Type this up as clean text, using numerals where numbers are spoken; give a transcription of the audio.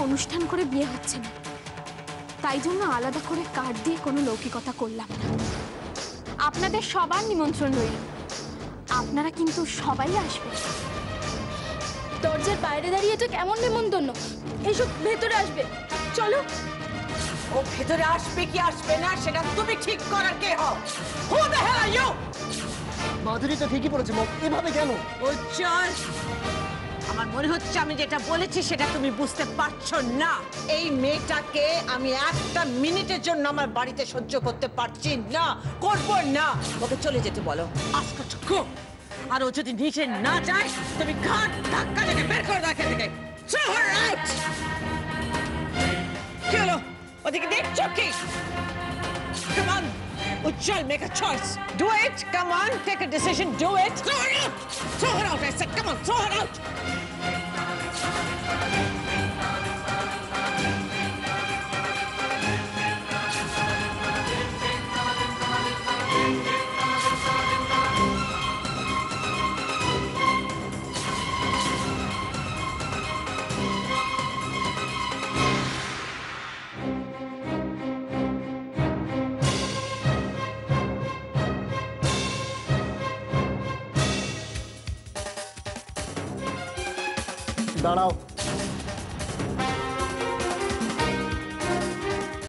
অনুষ্ঠান করে বিয়ে হচ্ছে না, তাই জন্য আলাদা করে কার্ড দিয়ে কোনো লৌকিকতা করলাম না। আপনাদের সবার নিমন্ত্রণ রইল, আপনারা কিন্তু সবাই আসবেন। দরজার বাইরে দাঁড়িয়ে এটা কেমন নিমন্ত্রণ? এসব ভেতরে আসবে, চলো। ও ভেতরে আসবে কি আসবে না সেটা তুমি ঠিক করার কে হও? Who the hell are you? মাধুরী তো ঠিকই বলেছে মা, এভাবে কেন? উজ্জ্বল, আমার মনে হচ্ছে আমি যেটা বলেছি সেটা তুমি বুঝতে পারছো না। এই মেয়েটাকে আমি একটা মিনিটের জন্য আমার বাড়িতে সহ্য করতে পারছি না, করবো না। ওকে চলে যেতে বলো, আজকে গো। আর ও যদি নিচে না যায় তুমি ঘাট ধাক্কা দিয়ে বের করে দাও এখান থেকে। Throw her out! কি হলো? ওদিকে দেখছো কি? Come on, Ujjwal, make a choice. Do it. Come on, take a decision. Do it. Throw her out. Throw her out. I said, come on, throw her out. দাঁড়াও।